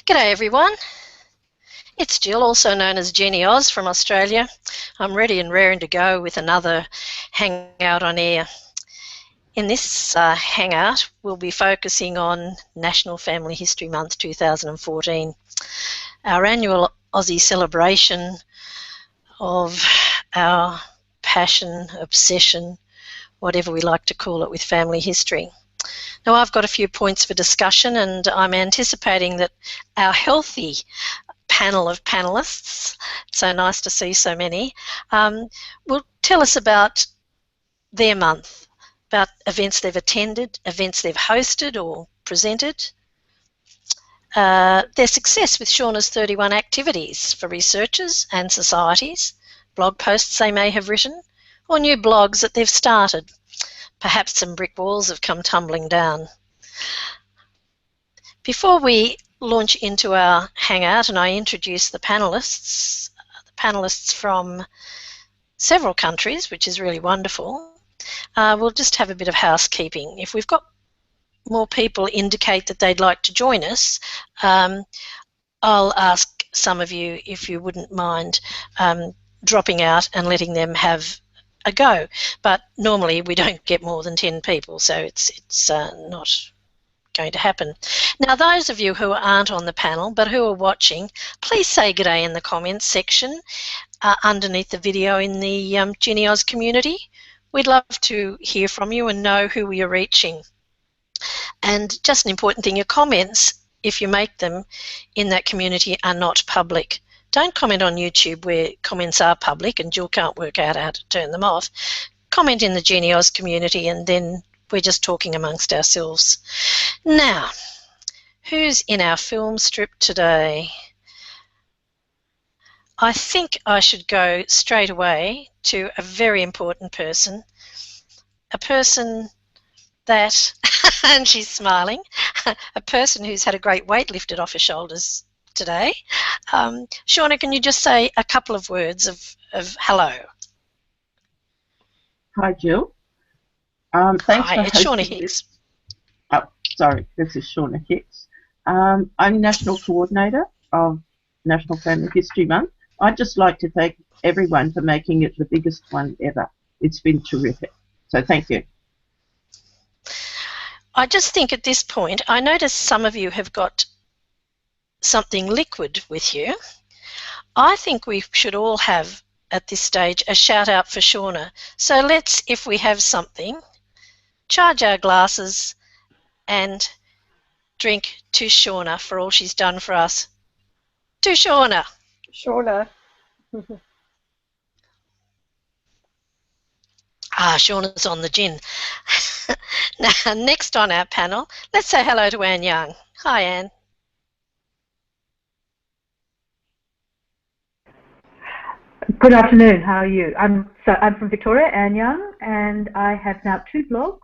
G'day everyone, it's Jill, also known as GeniAus from Australia. I'm ready and raring to go with another Hangout on air. In this Hangout, we'll be focusing on National Family History Month 2014, our annual Aussie celebration of our passion, obsession, whatever we like to call it, with family history. Now, I've got a few points for discussion, and I'm anticipating that our healthy panel of panellists, so nice to see so many, will tell us about their month, about events they've attended, events they've hosted or presented, their success with Shaunas 31 activities for researchers and societies, blog posts they may have written, or new blogs that they've started. Perhaps some brick walls have come tumbling down. Before we launch into our Hangout and I introduce the panellists from several countries, which is really wonderful, we'll just have a bit of housekeeping. If we've got more people indicate that they'd like to join us, I'll ask some of you if you wouldn't mind dropping out and letting them have a go. But normally we don't get more than 10 people, so it's not going to happen. Now, those of you who aren't on the panel but who are watching, please say g'day in the comments section underneath the video in the GeniAus community. We'd love to hear from you and know who we are reaching. And just an important thing, your comments, if you make them in that community, are not public. Don't comment on YouTube where comments are public and Jill can't work out how to turn them off. Comment in the GeniAus community and then we're just talking amongst ourselves. Now, who's in our film strip today? I think I should go straight away to a very important person, a person that, and she's smiling, a person who's had a great weight lifted off her shoulders today. Shauna, can you just say a couple of words of hello? Hi, Jill. Thanks Hi, for it's Shauna hosting Hicks. this. Oh, sorry, this is Shauna Hicks. I'm National Coordinator of National Family History Month. I'd just like to thank everyone for making it the biggest one ever. It's been terrific. So thank you. I just think at this point, I notice some of you have got something liquid with you. I think we should all have, at this stage, a shout out for Shauna. So let's, if we have something, charge our glasses and drink to Shauna for all she's done for us. To Shauna. Shauna. Shauna's on the gin. Now, next on our panel, let's say hello to Anne Young. Hi, Anne. Good afternoon. How are you? I'm from Victoria, Anne Young, and I have now 2 blogs.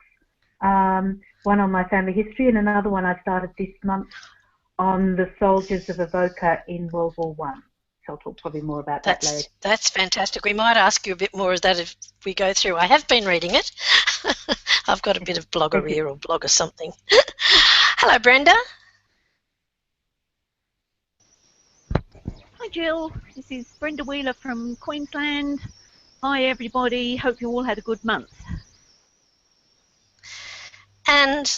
One on my family history and another one I started this month on the soldiers of Avoca in World War I. So I'll talk probably more about that later. That's fantastic. We might ask you a bit more of that if we go through. I have been reading it. I've got a bit of bloggery or blog or something. Hello, Brenda. Hi Jill, this is Brenda Wheeler from Queensland. Hi everybody, hope you all had a good month. And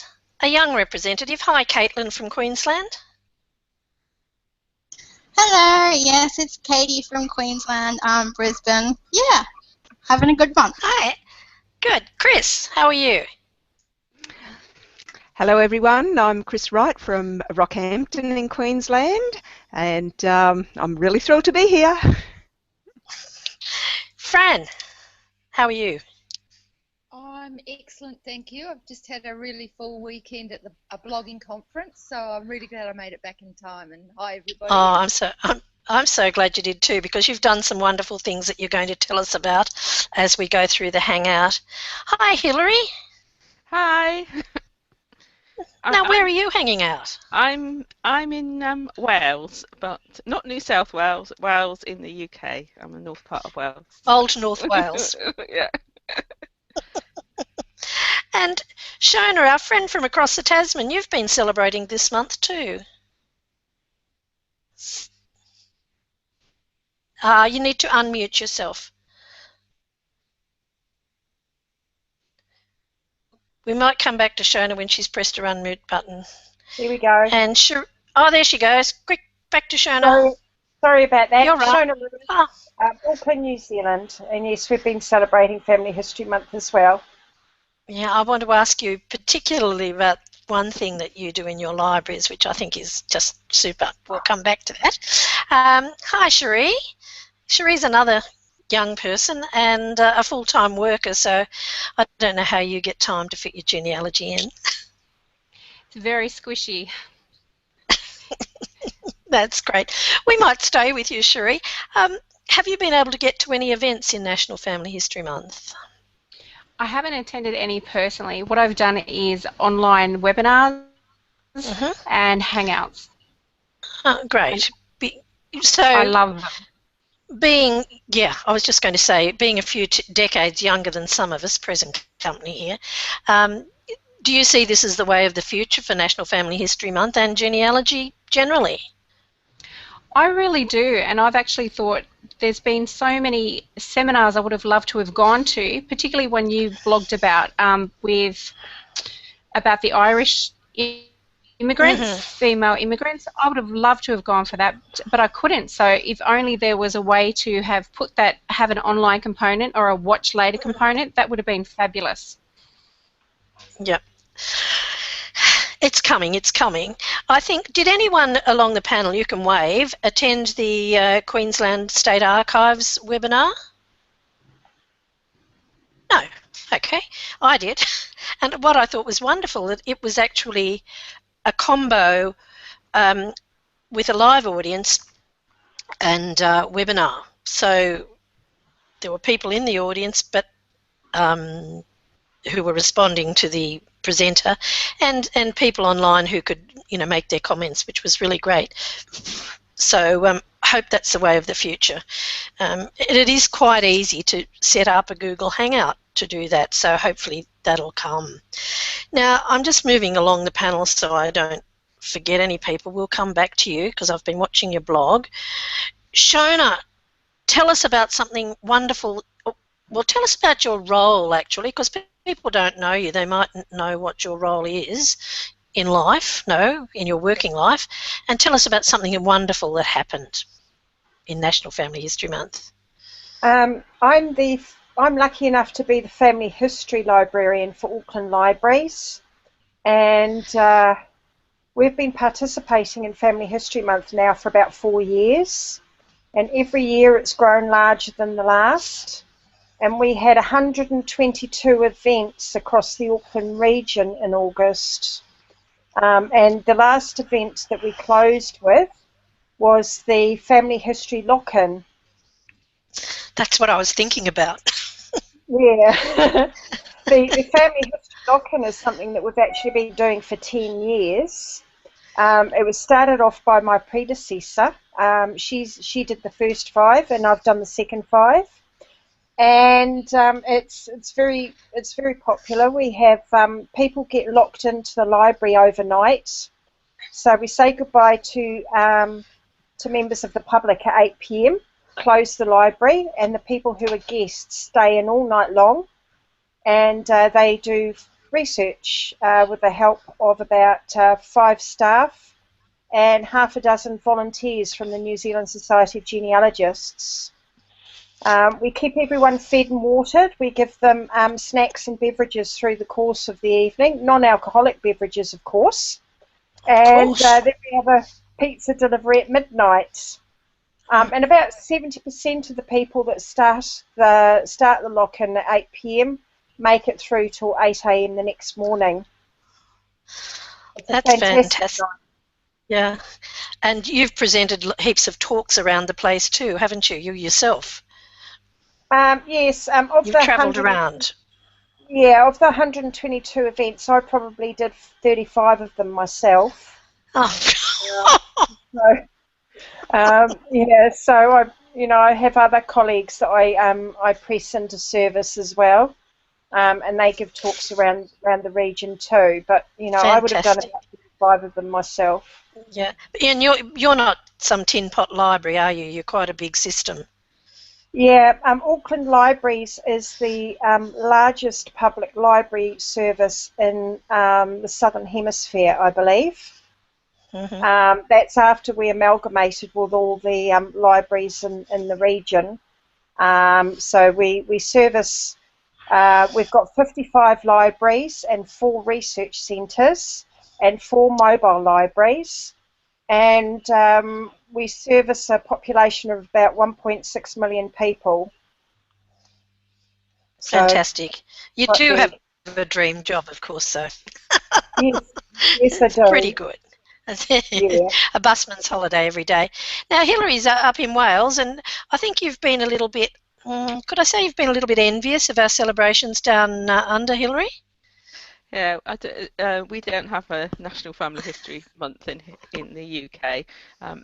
a young representative. Hi, Kaitlyn from Queensland. Hello, yes, it's Katie from Queensland, Brisbane. Yeah, having a good month. Hi, good. Chris, how are you? Hello everyone, I'm Chris Wright from Rockhampton in Queensland and I'm really thrilled to be here. Fran, how are you? I'm excellent, thank you. I've just had a really full weekend at a blogging conference, so I'm really glad I made it back in time. And hi everybody. Oh, I'm so glad you did too, because you've done some wonderful things that you're going to tell us about as we go through the Hangout. Hi, Hilary. Hi. Now, where are you hanging out? I'm in Wales, but not New South Wales. Wales in the UK. I'm in the north part of Wales. Old North Wales. Yeah. And Shona, our friend from across the Tasman, you've been celebrating this month too. You need to unmute yourself. We might come back to Shona when she's pressed her unmute button. Here we go. And oh, there she goes. Quick, back to Shona. Sorry about that. You're right. Shona, Auckland, New Zealand, and yes, we've been celebrating Family History Month as well. Yeah, I want to ask you particularly about one thing that you do in your libraries, which I think is just super. We'll come back to that. Hi, Sheree. Sheree's another young person and a full-time worker, so I don't know how you get time to fit your genealogy in. It's very squishy. That's great. We might stay with you, Sheree. Have you been able to get to any events in National Family History Month? I haven't attended any personally. What I've done is online webinars and Hangouts. Oh, great. So I love them. I was just going to say, being a few decades younger than some of us, present company here, do you see this as the way of the future for National Family History Month and genealogy generally? I really do, and I've actually thought there's been so many seminars I would have loved to have gone to, particularly when you blogged about the Irish immigrants, female immigrants. I would have loved to have gone for that, but I couldn't. So if only there was a way to have an online component or a watch later component, that would have been fabulous. Yep. It's coming, it's coming. I think, did anyone along the panel, you can wave, attend the Queensland State Archives webinar? No. Okay, I did. And what I thought was wonderful, that it was actually a combo with a live audience and webinar. So there were people in the audience but who were responding to the presenter and people online who could make their comments, which was really great. So hope that's the way of the future. It is quite easy to set up a Google Hangout to do that, so hopefully that'll come. Now I'm just moving along the panel so I don't forget any people. We'll come back to you because I've been watching your blog. Shona, tell us about something wonderful. Well, tell us about your role actually, because people don't know you. They mightn't know what your role is in life, in your working life. And tell us about something wonderful that happened in National Family History Month. I'm lucky enough to be the Family History Librarian for Auckland Libraries, and we've been participating in Family History Month now for about 4 years, and every year it's grown larger than the last. And we had 122 events across the Auckland region in August. And the last event that we closed with was the Family History Lock-in. That's what I was thinking about. Yeah. the Family History Lock-in is something that we've actually been doing for 10 years. It was started off by my predecessor. She did the first 5 and I've done the second 5. And it's very popular. We have people get locked into the library overnight. So we say goodbye to members of the public at 8 p.m, close the library, and the people who are guests stay in all night long, and they do research with the help of about 5 staff and half a dozen volunteers from the New Zealand Society of Genealogists. We keep everyone fed and watered. We give them snacks and beverages through the course of the evening, non-alcoholic beverages, of course. And then we have a pizza delivery at midnight. And about 70% of the people that start the lock-in at 8 p.m. make it through till 8 a.m. the next morning. That's fantastic. Yeah. And you've presented heaps of talks around the place too, haven't you, you yourself? Yes. You've travelled around. Yeah, of the 122 events, I probably did 35 of them myself. Oh. So I have other colleagues that I press into service as well, and they give talks around the region too. But I would have done about 5 of them myself. Yeah, and you're not some tin pot library, are you? You're quite a big system. Yeah, Auckland Libraries is the largest public library service in the Southern Hemisphere, I believe. Mm-hmm. That's after we amalgamated with all the libraries in the region. So we service, we've got 55 libraries and 4 research centres and 4 mobile libraries. And we service a population of about 1.6 million people. So Fantastic. You do big. have a dream job, of course, so. Yes, I do. Pretty good. Yeah. A busman's holiday every day. Now, Hilary's up in Wales, and I think you've been a little bit, could I say you've been a little bit envious of our celebrations down under, Hilary? Yeah, we don't have a National Family History Month in the UK.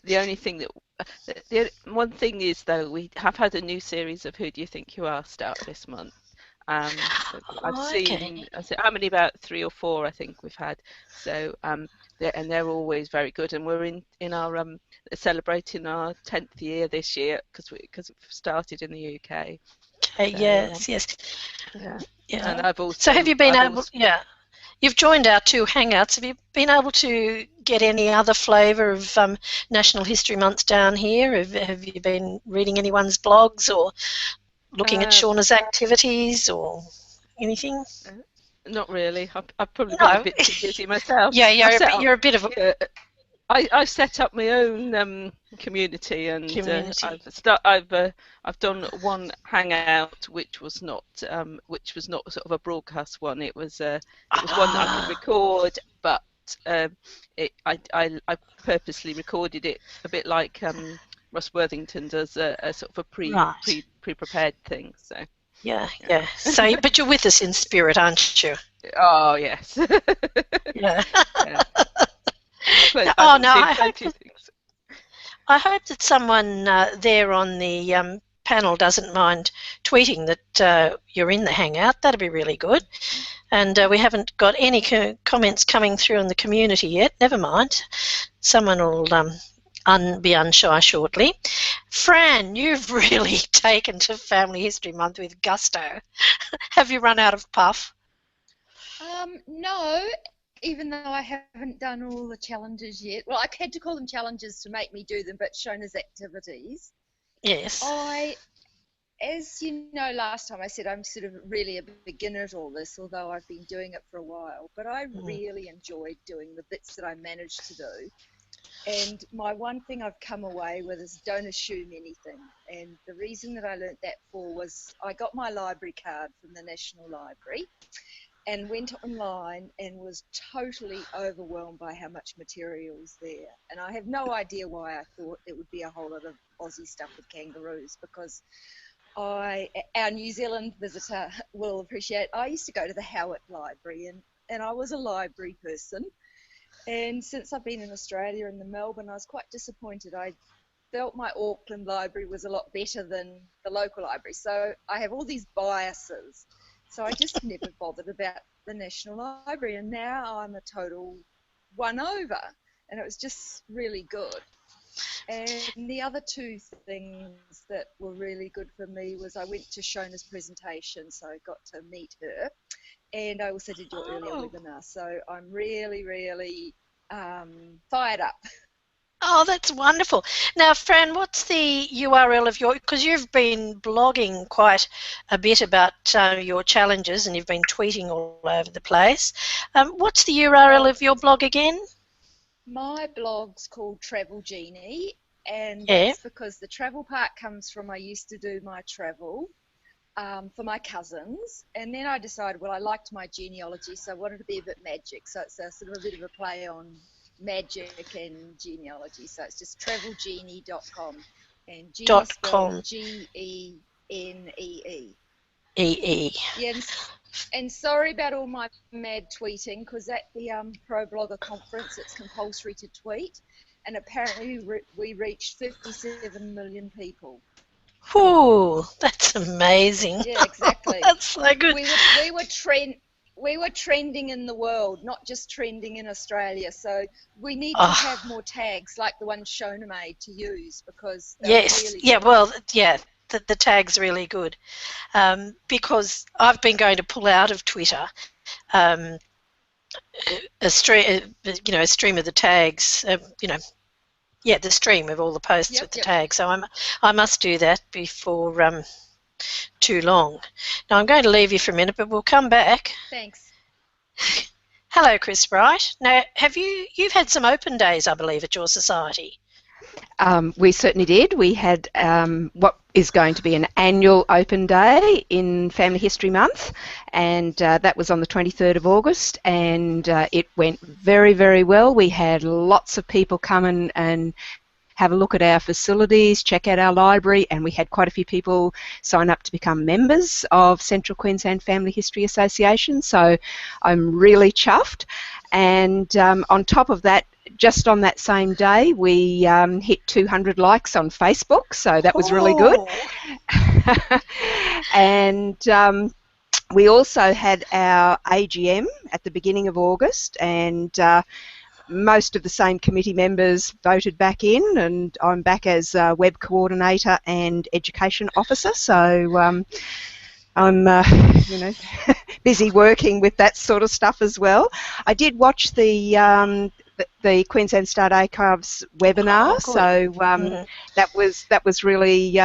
The only thing the one thing is, though, we have had a new series of Who Do You Think You Are start this month. I've seen how many, about 3 or 4 I think we've had. So they're always very good, and we're in our celebrating our 10th year this year because we've started in the UK. Okay, so, yes. Yeah. Yeah. And I've also. So have you been able? Yeah. You've joined our 2 hangouts. Have you been able to get any other flavour of National History Month down here? Have you been reading anyone's blogs or looking at Shaunas' activities or anything? Not really. I've probably been a bit too busy myself. Yeah, you're a bit of a... I've set up my own community, and I've done one hangout, which was not sort of a broadcast one. It was one that I could record, but I purposely recorded it a bit like Ross Worthington does, a sort of a pre-prepared thing. So. Yeah. So, but you're with us in spirit, aren't you? Oh yes. Yeah. Oh no! I hope that someone there on the panel doesn't mind tweeting that you're in the hangout. That'd be really good. And we haven't got any comments coming through in the community yet. Never mind. Someone will be unshy shortly. Fran, you've really taken to Family History Month with gusto. Have you run out of puff? No. Even though I haven't done all the challenges yet. Well, I had to call them challenges to make me do them, but Shaunas activities. Yes. As you know, last time I said I'm sort of really a beginner at all this, although I've been doing it for a while. But I really enjoyed doing the bits that I managed to do. And my one thing I've come away with is don't assume anything. And the reason that I learnt that for was I got my library card from the National Library and went online and was totally overwhelmed by how much material's there. And I have no idea why I thought it would be a whole lot of Aussie stuff with kangaroos, because our New Zealand visitor will appreciate, I used to go to the Hangout library, and I was a library person. And since I've been in Australia and Melbourne, I was quite disappointed. I felt my Auckland library was a lot better than the local library. So I have all these biases. So I just never bothered about the National Library, and now I'm a total one over, and it was just really good. And the other 2 things that were really good for me was I went to Shaunas' presentation, so I got to meet her, and I also did your earlier webinar, so I'm really, really fired up. Oh, that's wonderful. Now, Fran, what's the URL of because you've been blogging quite a bit about your challenges and you've been tweeting all over the place. What's the URL of your blog again? My blog's called Travel Genie, and that's because the travel part comes from I used to do my travel for my cousins, and then I decided, well, I liked my genealogy, so I wanted to be a bit magic, so it's a sort of a bit of a play on magic and genealogy, so it's just travelgenie.com, and Genie spelled Genee. Yeah, and sorry about all my mad tweeting, because at the Pro Blogger conference it's compulsory to tweet, and apparently we reached 57 million people. Whew, that's amazing. Yeah, exactly. That's so good. We were we were trending in the world, not just trending in Australia. So we need to Oh, have more tags like the one Shona made to use, because they're yes. really Yeah, good. well, yeah, the tag's really good. Because I've been going to pull out of Twitter a stream, a stream of the tags, the stream of all the posts Yep, with the yep. tags. So I must do that before too long. Now I'm going to leave you for a minute, but we'll come back. Thanks. Hello, Chris Bright. Now, you've had some open days, I believe, at your society? We certainly did. We had what is going to be an annual open day in Family History Month, and that was on the 23rd of August, and it went very, very well. We had lots of people come and have a look at our facilities, check out our library, and we had quite a few people sign up to become members of Central Queensland Family History Association, so I'm really chuffed. And on top of that, just on that same day, we hit 200 likes on Facebook, so that was really good. And we also had our AGM at the beginning of August, and most of the same committee members voted back in, and I'm back as web coordinator and education officer, so I'm busy working with that sort of stuff as well. I did watch the Queensland State Archives webinar, so that was really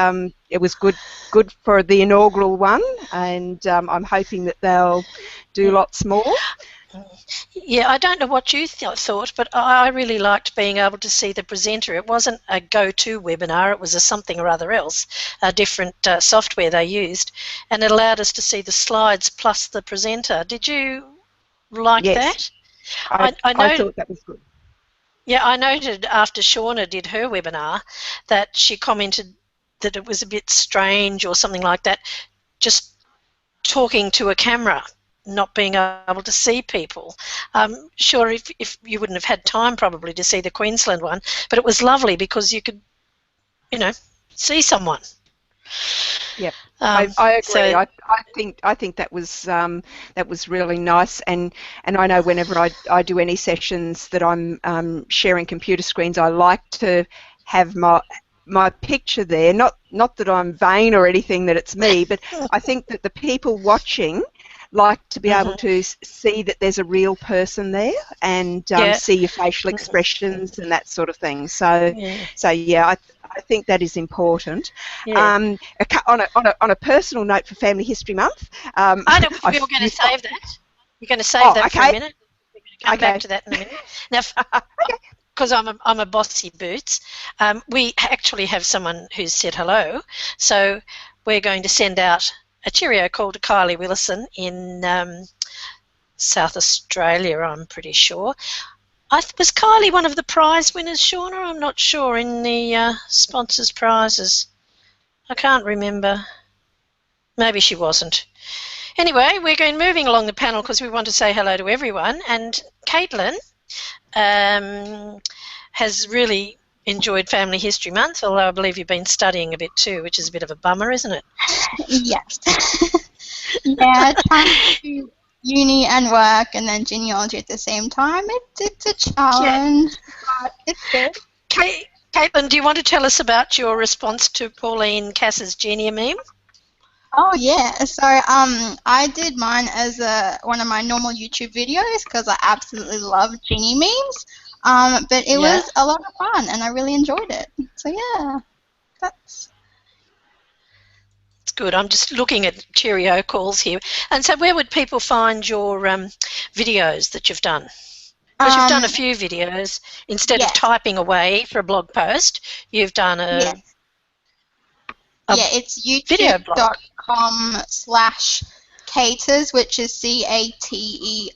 it was good for the inaugural one, and I'm hoping that they'll do lots more. Yeah, I don't know what you thought, but I really liked being able to see the presenter. It wasn't a go-to webinar, it was a something or other else, a different software they used, and it allowed us to see the slides plus the presenter. Did you like that? I thought that was good. Yeah, I noted after Shauna did her webinar that she commented that it was a bit strange or something like that, just talking to a camera, not being able to see people. Sure, if you wouldn't have had time probably to see the Queensland one, but it was lovely because you could, see someone. Yep, I agree. So, I think that was really nice, and I know whenever I do any sessions that I'm sharing computer screens, I like to have my picture there. Not that I'm vain or anything that it's me, but I think that the people watching like to be able to see that there's a real person there and see your facial expressions and that sort of thing. So I think that is important. Yeah. On a personal note for Family History Month, I know we were going to save that. You're going to save that for a minute. We're going to come back to that in a minute. Now, because I'm a bossy boots, we actually have someone who's said hello, so we're going to send out a cheerio call to Kylie Willison in South Australia, I'm pretty sure. Was Kylie one of the prize winners, Shauna? I'm not sure, in the sponsors' prizes. I can't remember. Maybe she wasn't. Anyway, we're moving along the panel because we want to say hello to everyone. And Kaitlyn has really enjoyed Family History Month, although I believe you've been studying a bit too, which is a bit of a bummer, isn't it? Yes. Yeah, trying to do uni and work and then genealogy at the same time. It's a challenge, but it's good. Kaitlyn, do you want to tell us about your response to Pauline Cass's Genia meme? Oh yeah, so I did mine as one of my normal YouTube videos because I absolutely love Genie memes. But it was a lot of fun and I really enjoyed it. So yeah, that's good. I'm just looking at cheerio calls here. And so where would people find your videos that you've done? Because you've done a few videos. Instead of typing away for a blog post, you've done a it's youtube.com/Caters, which is CATERRRS.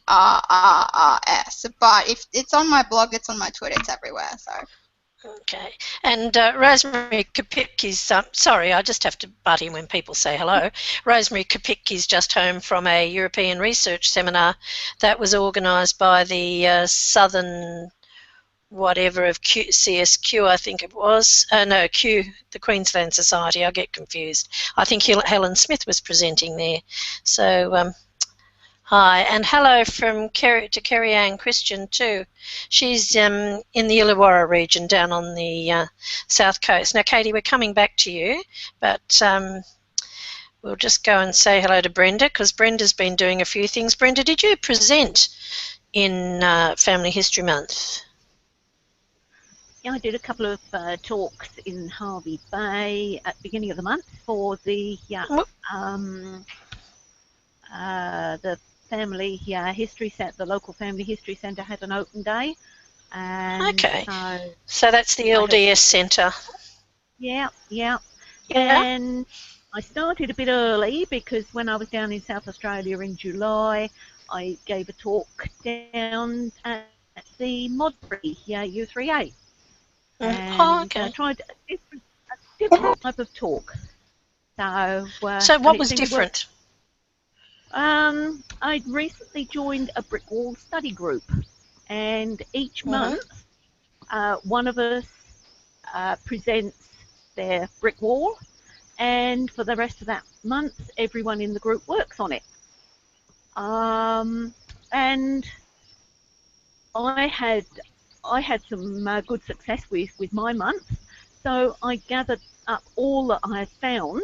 But if it's on my blog, it's on my Twitter, it's everywhere. So. Okay. And Rosemary Kapicki's, sorry, I just have to butt in when people say hello. Rosemary Kapicki's just home from a European research seminar that was organised by the Southern whatever of CSQ, I think it was. No, Q, the Queensland Society, I get confused. I think Helen Smith was presenting there. So Hi, and hello from Kerry Ann Christian too. She's in the Illawarra region down on the south coast. Now, Katie, we're coming back to you, but we'll just go and say hello to Brenda because Brenda's been doing a few things. Brenda, did you present in Family History Month? Yeah, I did a couple of talks in Harvey Bay at the beginning of the month for the Family History Centre. The local Family History Centre had an open day. And okay. So that's the LDS Centre. Yeah. And I started a bit early because when I was down in South Australia in July, I gave a talk down at the Modbury U3A. And I tried a different type of talk. So what was different? I'd recently joined a brick wall study group, and each month one of us presents their brick wall, and for the rest of that month everyone in the group works on it. And I had some good success with my month, so I gathered up all that I had found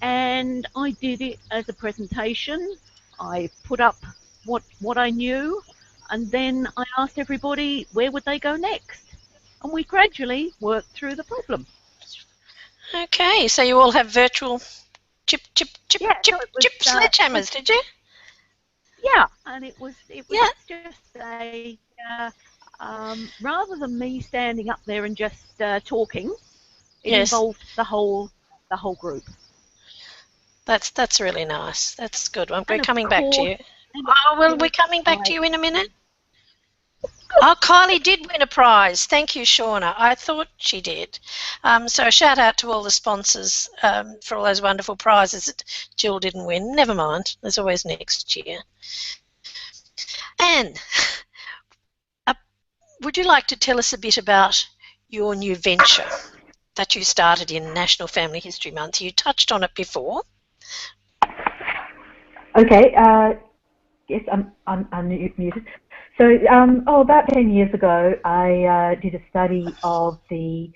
and I did it as a presentation. I put up what I knew, and then I asked everybody where would they go next, and we gradually worked through the problem. Okay, so you all have virtual chip sledgehammers, did you? Yeah, and it was just a rather than me standing up there and just talking, it involved the whole group. That's really nice. That's good. We're coming back to you. Oh, well, we're coming back to you in a minute. Oh, Kylie did win a prize. Thank you, Shauna. I thought she did. So a shout out to all the sponsors for all those wonderful prizes that Jill didn't win. Never mind. There's always next year. Anne, would you like to tell us a bit about your new venture that you started in National Family History Month? You touched on it before. Okay. Yes, I'm muted. So, about 10 years ago, I did a study of the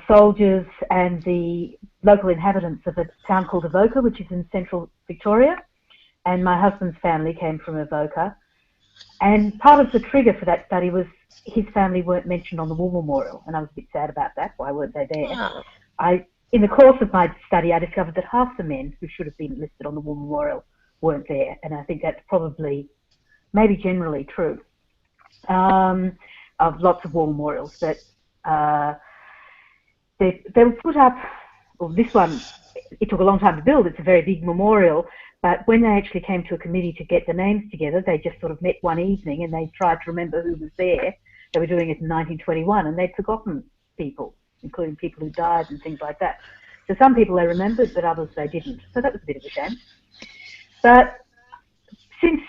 soldiers and the local inhabitants of a town called Avoca, which is in central Victoria. And my husband's family came from Avoca. And part of the trigger for that study was his family weren't mentioned on the War Memorial, and I was a bit sad about that. Why weren't they there? Oh. In the course of my study, I discovered that half the men who should have been listed on the War Memorial weren't there, and I think that's probably, maybe generally true of lots of war memorials. But they were put up. Well, this one, it took a long time to build. It's a very big memorial. But when they actually came to a committee to get the names together, they just sort of met one evening and they tried to remember who was there. They were doing it in 1921, and they'd forgotten people, including people who died and things like that. So some people they remembered, but others they didn't. So that was a bit of a shame. But since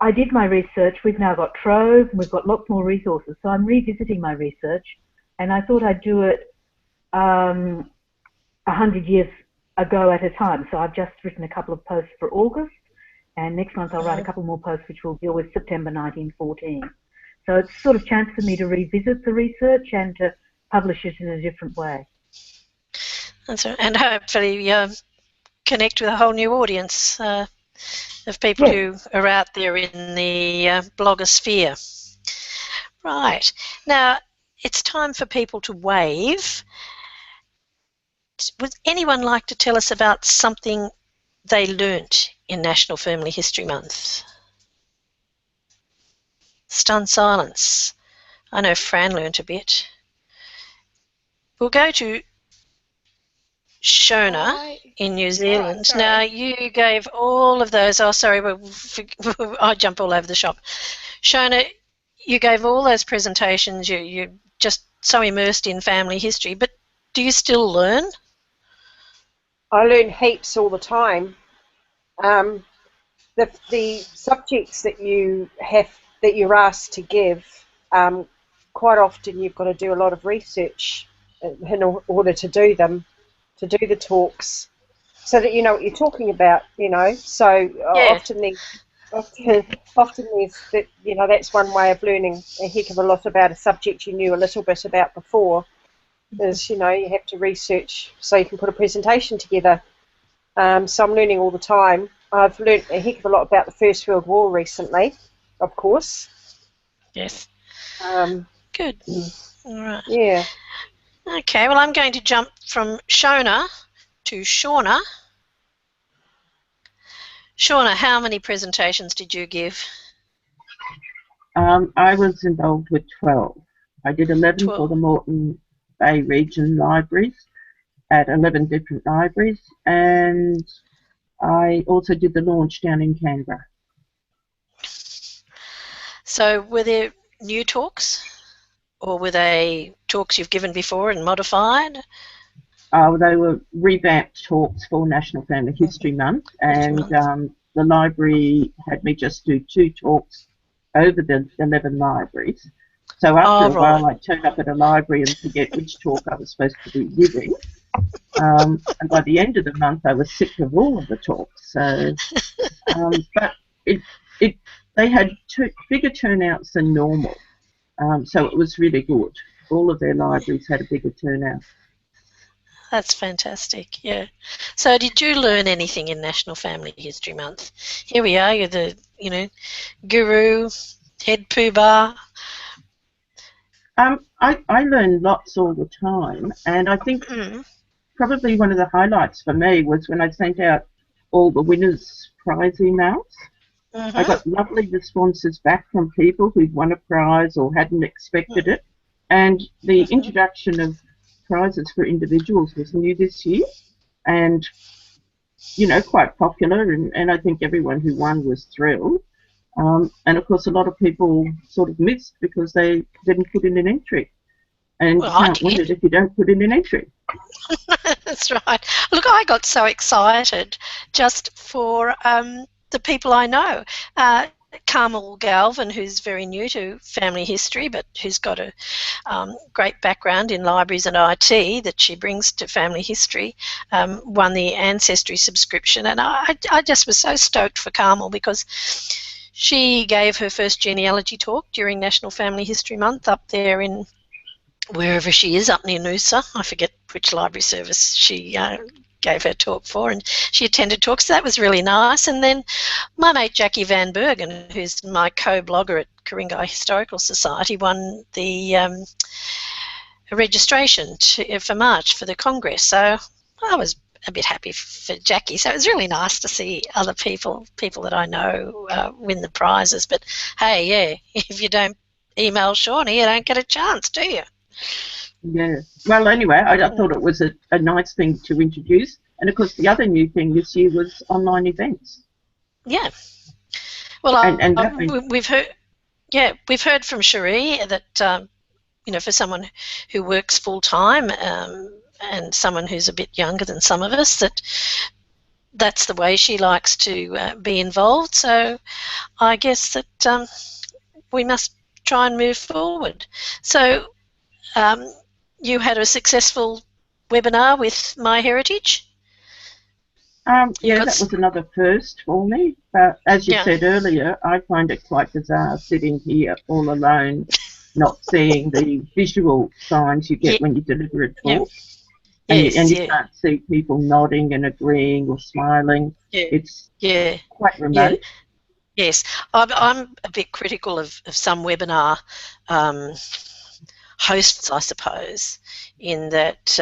I did my research, we've now got Trove, and we've got lots more resources. So I'm revisiting my research, and I thought I'd do it 100 years ago at a time. So I've just written a couple of posts for August, and next month I'll write a couple more posts which will deal with September 1914. So it's sort of a chance for me to revisit the research and to publish it in a different way. That's right. And hopefully connect with a whole new audience of people who are out there in the blogosphere. Right. Now, it's time for people to wave. Would anyone like to tell us about something they learnt in National Family History Month? Stunned silence. I know Fran learnt a bit. We'll go to Shona in New Zealand. Now, you gave all of those. Oh, sorry, I jump all over the shop. Shona, you gave all those presentations. You're just so immersed in family history, but do you still learn? I learn heaps all the time. The subjects that you're asked to give, quite often you've got to do a lot of research in order to do them, to do the talks. so that you know what you're talking about, you know. So Yeah. often there's that, you know, that's one way of learning a heck of a lot about a subject you knew a little bit about before, is, you know, you have to research so you can put a presentation together. So I'm learning all the time. I've learned a heck of a lot about the First World War recently, of course. Yes. Good. All right. Yeah. Okay, well, I'm going to jump from Shona to Shauna. Shauna, how many presentations did you give? I was involved with 12. I did 11 12. for the Moreton Bay Region Libraries at 11 different libraries, and I also did the launch down in Canberra. So were there new talks, or were they talks you've given before and modified? They were revamped talks for National Family History Month, and the library had me just do 2 talks over the 11 libraries. So after a while, I'd turn up at a library and forget which talk I was supposed to be giving. And by the end of the month, I was sick of all of the talks. So, but they had bigger turnouts than normal. So it was really good. All of their libraries had a bigger turnout. That's fantastic, yeah. So did you learn anything in National Family History Month? Here we are, you're the, you know, guru, head poobah. I learn lots all the time, and I think probably one of the highlights for me was when I sent out all the winners' prize emails. I got lovely responses back from people who'd won a prize or hadn't expected it, and the introduction of prizes for individuals was new this year, and, you know, quite popular, and I think everyone who won was thrilled. And of course, a lot of people sort of missed because they didn't put in an entry, and you can't win it if you don't put in an entry. That's right. Look, I got so excited just for the people I know. Carmel Galvin, who's very new to family history but who's got a great background in libraries and IT that she brings to family history, won the Ancestry subscription, and I just was so stoked for Carmel because she gave her first genealogy talk during National Family History Month up there in wherever she is, up near Noosa. I forget which library service she gave her talk for, and she attended talks. So that was really nice. And then my mate Jackie Van Bergen, who's my co-blogger at Ku-ring-gai Historical Society, won the registration for March for the Congress. So I was a bit happy for Jackie. So it was really nice to see other people that I know win the prizes. But hey, yeah, if you don't email Shawnee, you don't get a chance, do you? Yeah. Well, anyway, I thought it was a nice thing to introduce. And, of course, the other new thing this year was online events. Yeah. Well, we've heard from Sheree that, you know, for someone who works full-time and someone who's a bit younger than some of us, that's the way she likes to be involved. So I guess that we must try and move forward. So you had a successful webinar with MyHeritage? Yeah, that was another first for me. But as you said earlier, I find it quite bizarre sitting here all alone, not seeing the visual signs you get when you deliver a talk. And you can't see people nodding and agreeing or smiling. It's quite remote. Yes, I'm a bit critical of some webinar hosts, I suppose, in that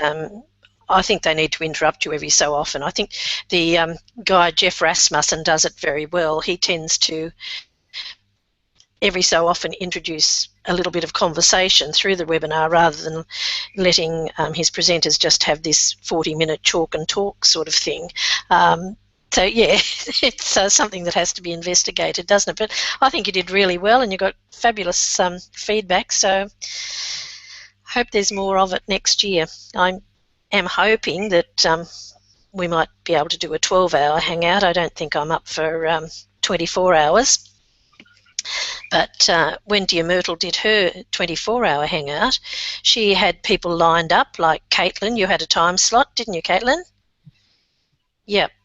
I think they need to interrupt you every so often. I think the guy Jeff Rasmussen does it very well. He tends to every so often introduce a little bit of conversation through the webinar rather than letting his presenters just have this 40-minute chalk and talk sort of thing. So, yeah, it's something that has to be investigated, doesn't it? But I think you did really well and you got fabulous feedback, so I hope there's more of it next year. I am hoping that we might be able to do a 12-hour hangout. I don't think I'm up for 24 hours. But when Dear Myrtle did her 24-hour hangout, she had people lined up like Kaitlyn. You had a time slot, didn't you, Kaitlyn?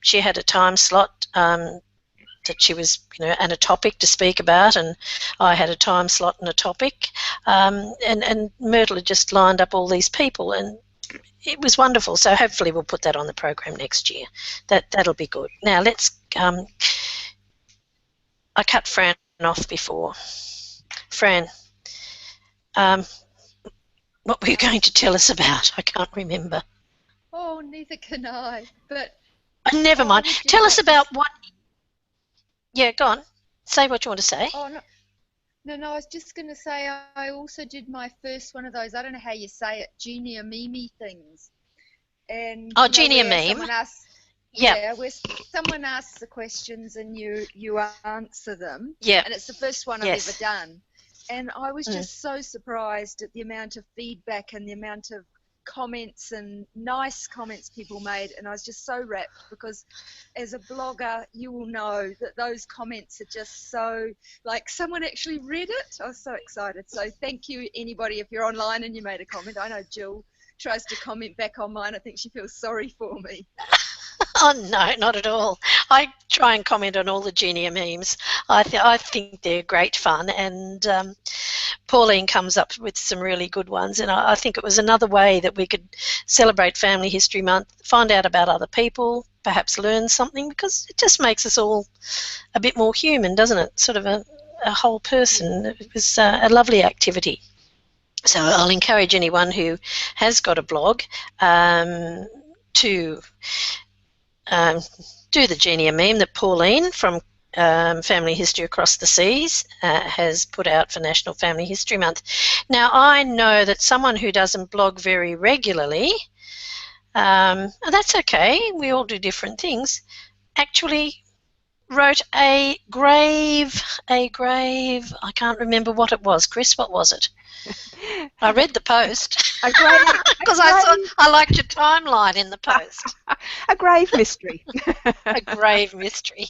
she had a time slot that she was, and a topic to speak about, and I had a time slot and a topic, and Myrtle had just lined up all these people, and it was wonderful. So hopefully we'll put that on the program next year. That'll be good. Now let's. I cut Fran off before. Fran, what were you going to tell us about? I can't remember. Oh, neither can I. But never mind. Tell us about what. Yeah, go on. Say what you want to say. Oh, no, I was just going to say I also did my first one of those, I don't know how you say it, Genia Meme things. And Genia Meme. Where someone asks the questions and you answer them. Yeah. And it's the first one I've ever done. And I was just so surprised at the amount of feedback and the amount of comments and nice comments people made, and I was just so rapt, because as a blogger you will know that those comments are just so, like, someone actually read it. I was so excited. So thank you, anybody, if you're online and you made a comment. I know Jill tries to comment back on mine. I think she feels sorry for me. Oh, no, not at all. I try and comment on all the Genia memes. I think they're great fun, and Pauline comes up with some really good ones, and I think it was another way that we could celebrate Family History Month, find out about other people, perhaps learn something, because it just makes us all a bit more human, doesn't it? Sort of a whole person. It was a lovely activity. So I'll encourage anyone who has got a blog to do the Genia meme that Pauline from Family History Across the Seas has put out for National Family History Month. Now, I know that someone who doesn't blog very regularly, and that's okay, we all do different things, actually wrote a grave, I can't remember what it was. Chris, what was it? I read the post because I thought I liked your timeline in the post. A grave mystery. A grave mystery.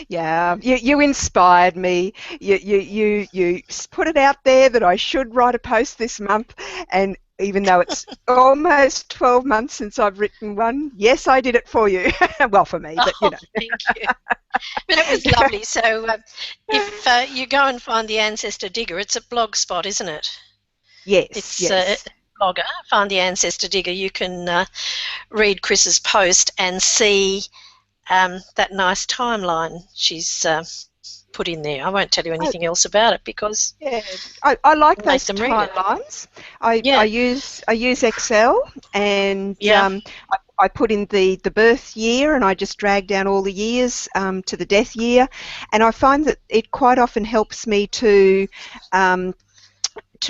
Yeah, you inspired me. You put it out there that I should write a post this month, and even though it's almost 12 months since I've written one, yes, I did it for you. Well, for me, but you know. Thank you. But it was lovely. So if you go and find the Ancestor Digger, it's at Blogspot, isn't it? Yes. It's blogger. Find the Ancestor Digger. You can read Chris's post and see that nice timeline she's put in there. I won't tell you anything else about it because I like those timelines. I use Excel, and I put in the birth year, and I just drag down all the years to the death year, and I find that it quite often helps me to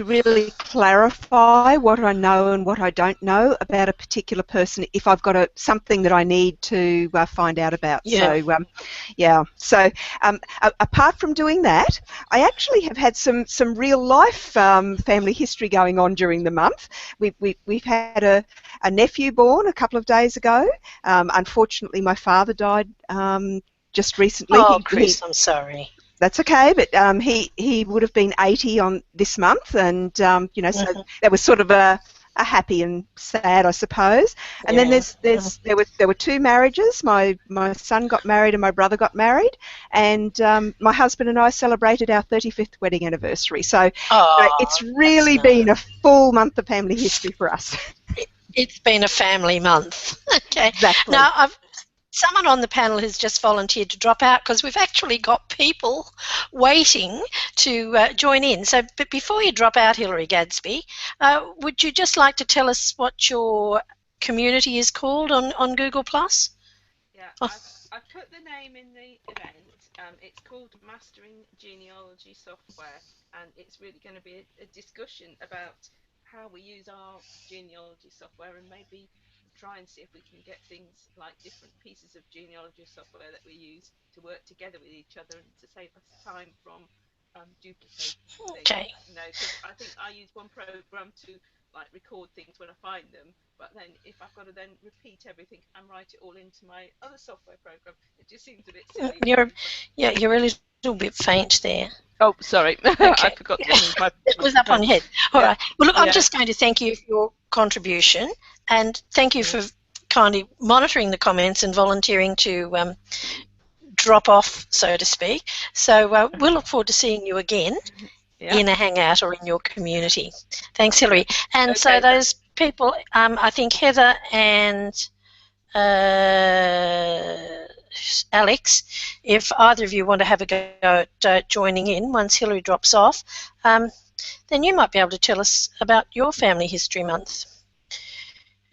really clarify what I know and what I don't know about a particular person if I've got something that I need to find out about. So apart from doing that, I actually have had some real life family history going on during the month. We've had a nephew born a couple of days ago. Unfortunately, my father died just recently. Oh, Chris, I'm sorry. That's okay, but he would have been 80 on this month, and so that was sort of a happy and sad, I suppose. And then there were two marriages. My son got married and my brother got married, and my husband and I celebrated our 35th wedding anniversary. So it's really been a full month of family history for us. It's been a family month. Okay. Exactly. Now, someone on the panel has just volunteered to drop out because we've actually got people waiting to join in. So, but before you drop out, Hilary Gadsby, would you just like to tell us what your community is called on Google+? Yeah, I've put the name in the event. It's called Mastering Genealogy Software, and it's really going to be a discussion about how we use our genealogy software, and maybe try and see if we can get things like different pieces of genealogy software that we use to work together with each other and to save us time from duplicating Okay. things. Because I think I use one program to record things when I find them, but then if I've got to then repeat everything and write it all into my other software program, it just seems a bit silly. You're a little bit faint there. Oh, sorry. Okay. I forgot to move my... It was up on your head. All right. Well, look, I'm just going to thank you for your contribution, and thank you for kindly monitoring the comments and volunteering to drop off, so to speak. So we'll look forward to seeing you again in a Hangout or in your community. Thanks, Hilary. And so those people, I think Heather and Alex, if either of you want to have a go at joining in once Hilary drops off, then you might be able to tell us about your Family History Month.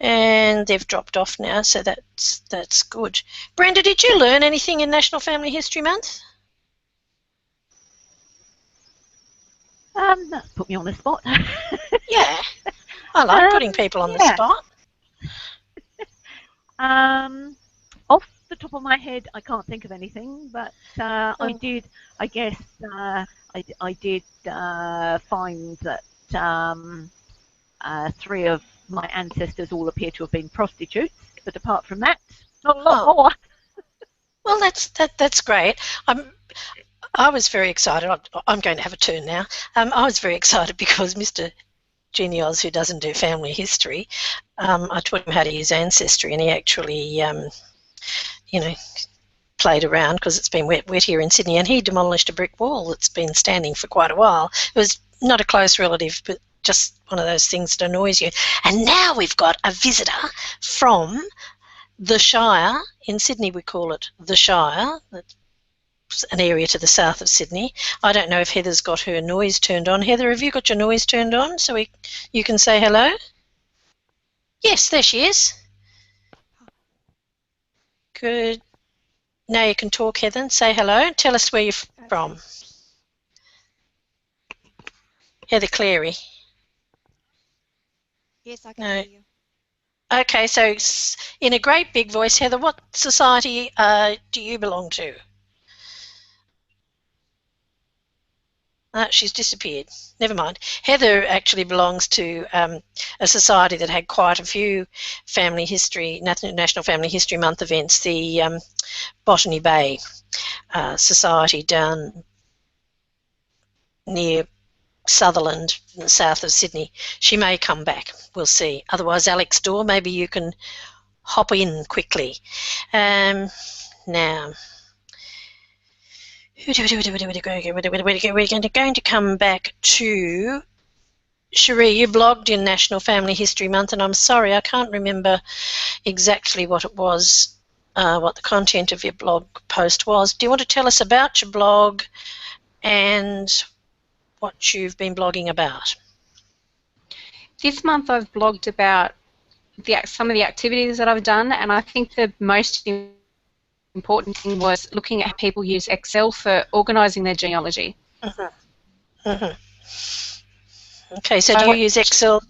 And they've dropped off now, so that's good. Brenda, did you learn anything in National Family History Month? That's put me on the spot. Yeah, I like putting people on the spot. Off the top of my head, I can't think of anything, but I did find that 3 of my ancestors all appear to have been prostitutes, but apart from that, not a lot more. Well, that's great. I was very excited. I'm going to have a turn now. I was very excited because Mr. GeniAus, who doesn't do family history, I taught him how to use Ancestry, and he actually, played around because it's been wet here in Sydney, and he demolished a brick wall that's been standing for quite a while. It was not a close relative, but just one of those things that annoys you. And now we've got a visitor from the Shire. In Sydney we call it the Shire. That's an area to the south of Sydney. I don't know if Heather's got her noise turned on. Heather, have you got your noise turned on so you can say hello? Yes, there she is. Good. Now you can talk, Heather, and say hello. Tell us where you're from. Heather Cleary. Yes, I can hear you. Okay, so in a great big voice, Heather, what society do you belong to? She's disappeared. Never mind. Heather actually belongs to a society that had quite a few National Family History Month events, the Botany Bay Society down near Sutherland, in the south of Sydney. She may come back. We'll see. Otherwise, Alex Dorr, maybe you can hop in quickly. Now, we're going to come back to Sheree. You blogged in National Family History Month, and I'm sorry, I can't remember exactly what it was, what the content of your blog post was. Do you want to tell us about your blog and what you've been blogging about? This month I've blogged about some of the activities that I've done, and I think the most important thing was looking at how people use Excel for organising their genealogy. Okay, so do you use Excel?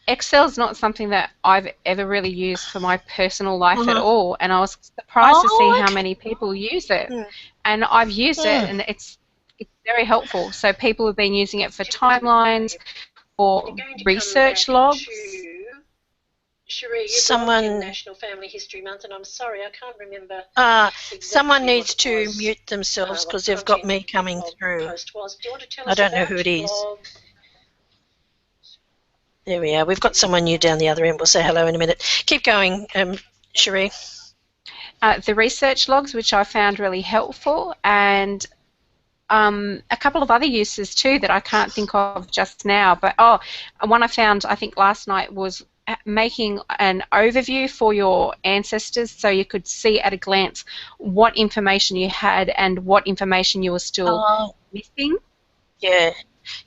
Excel is not something that I've ever really used for my personal life at all, and I was surprised to see how many people use it. And I've used it, and it's very helpful. So people have been using it for timelines or research logs. Sheree, someone National Family History Month, and I'm sorry, I can't remember. Someone needs to mute themselves because they've got me coming through. I don't know who it is. There we are. We've got someone new down the other end. We'll say hello in a minute. Keep going, Sheree. The research logs, which I found really helpful, and a couple of other uses too that I can't think of just now. But one I found, I think last night, was making an overview for your ancestors so you could see at a glance what information you had and what information you were still missing. Yeah,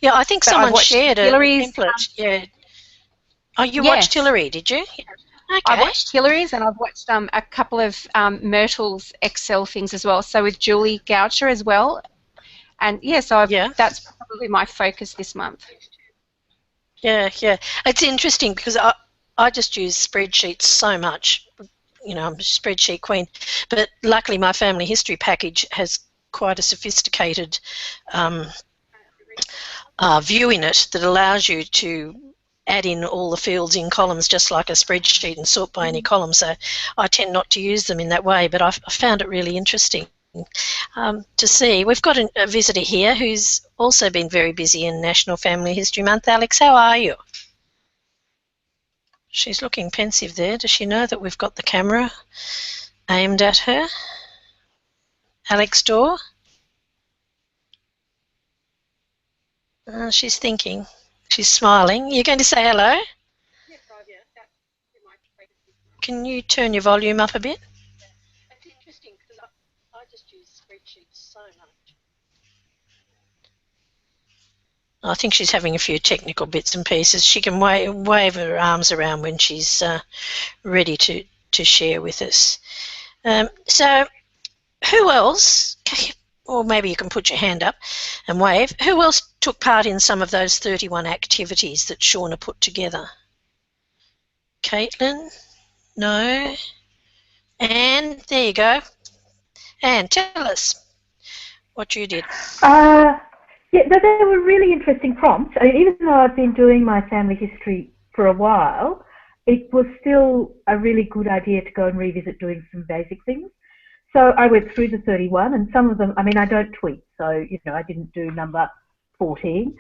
I think so someone shared a template. Yeah. Oh, you watched Hilary, did you? Okay. I watched Hilary's, and I've watched a couple of Myrtle's Excel things as well. So with Julie Goucher as well, and that's probably my focus this month. Yeah, it's interesting because I just use spreadsheets so much. You know, I'm a spreadsheet queen, but luckily my family history package has quite a sophisticated view in it that allows you to add in all the fields in columns just like a spreadsheet and sort by any column. So I tend not to use them in that way, but I found it really interesting to see. We've got a visitor here who's also been very busy in National Family History Month. Alex, how are you? She's looking pensive there. Does she know that we've got the camera aimed at her? Alex Dorr? She's thinking. She's smiling. You're going to say hello? Can you turn your volume up a bit? It's interesting because I just use spreadsheets so much. I think she's having a few technical bits and pieces. She can wave her arms around when she's ready to share with us. So who else, or maybe you can put your hand up and wave, who else took part in some of those 31 activities that Shauna put together? Kaitlyn? No. Anne, there you go. Anne, tell us what you did. Yeah, they were really interesting prompts. I mean, even though I've been doing my family history for a while, it was still a really good idea to go and revisit doing some basic things. So I went through the 31, and some of them, I mean, I don't tweet, so, you know, I didn't do number 14,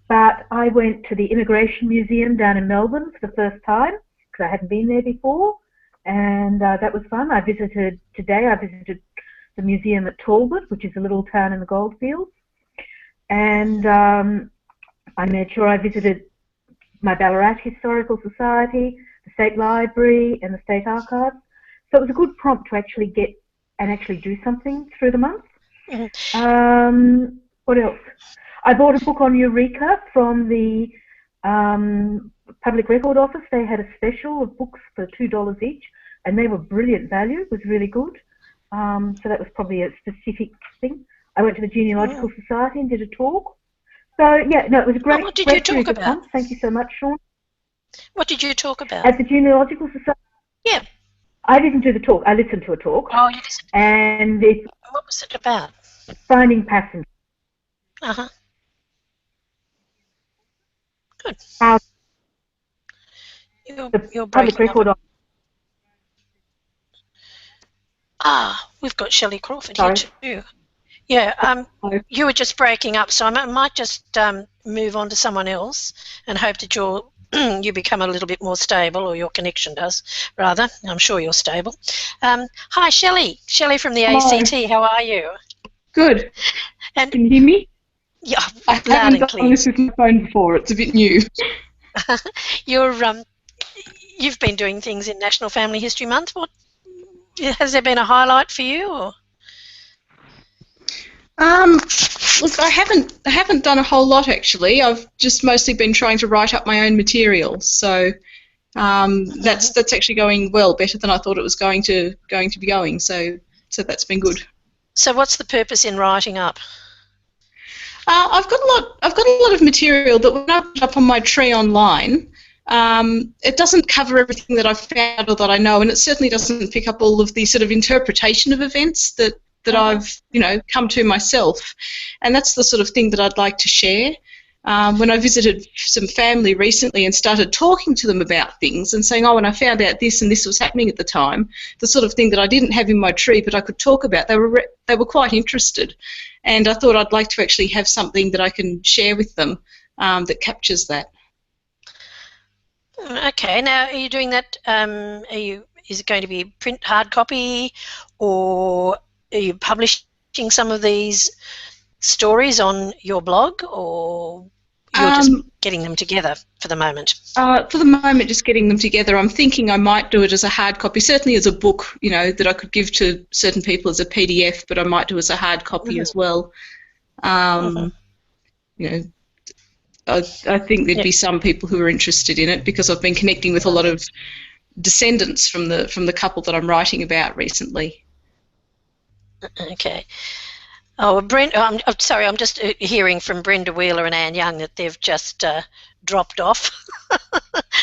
but I went to the Immigration Museum down in Melbourne for the first time, because I hadn't been there before, and that was fun. Today I visited the museum at Talbot, which is a little town in the goldfields, and I made sure I visited my Ballarat Historical Society, the State Library, and the State Archives. So it was a good prompt to actually get and actually do something through the month. Mm-hmm. What else? I bought a book on Eureka from the Public Record Office. They had a special of books for $2 each, and they were brilliant value. It was really good. So that was probably a specific thing. I went to the Genealogical Society and did a talk. So, yeah, no, it was a great. What did you talk about? Thank you so much, Sean. What did you talk about? At the Genealogical Society? Yeah. I didn't do the talk. I listened to a talk. Oh, you listened. And what was it about? Finding passengers. Uh-huh. Good. You're Public Record Office. We've got Shelly Crawford here too. Yeah, you were just breaking up, so I might just move on to someone else and hope that you become a little bit more stable, or your connection does, rather. I'm sure you're stable. Hi, Shelly. Shelly from the ACT. How are you? Good. And can you hear me? Yeah, I haven't done this with my phone before. It's a bit new. You've been doing things in National Family History Month. What has there been a highlight for you? Or? Look, I haven't done a whole lot actually. I've just mostly been trying to write up my own material. So that's actually going well, better than I thought it was going to be going. So that's been good. So what's the purpose in writing up? I've got a lot of material that when I put up on my tree online, it doesn't cover everything that I've found or that I know, and it certainly doesn't pick up all of the sort of interpretation of events that I've come to myself, and that's the sort of thing that I'd like to share. When I visited some family recently and started talking to them about things and saying, oh, and I found out this and this was happening at the time, the sort of thing that I didn't have in my tree but I could talk about, they were quite interested, and I thought I'd like to actually have something that I can share with them that captures that. Okay, now are you doing that? Is it going to be print hard copy, or are you publishing some of these stories on your blog, or you're just getting them together for the moment? For the moment, just getting them together. I'm thinking I might do it as a hard copy, certainly as a book, that I could give to certain people as a PDF, but I might do it as a hard copy as well. I think there'd be some people who are interested in it because I've been connecting with a lot of descendants from the couple that I'm writing about recently. Okay. Oh, Brenda, I'm sorry, I'm just hearing from Brenda Wheeler and Anne Young that they've just dropped off.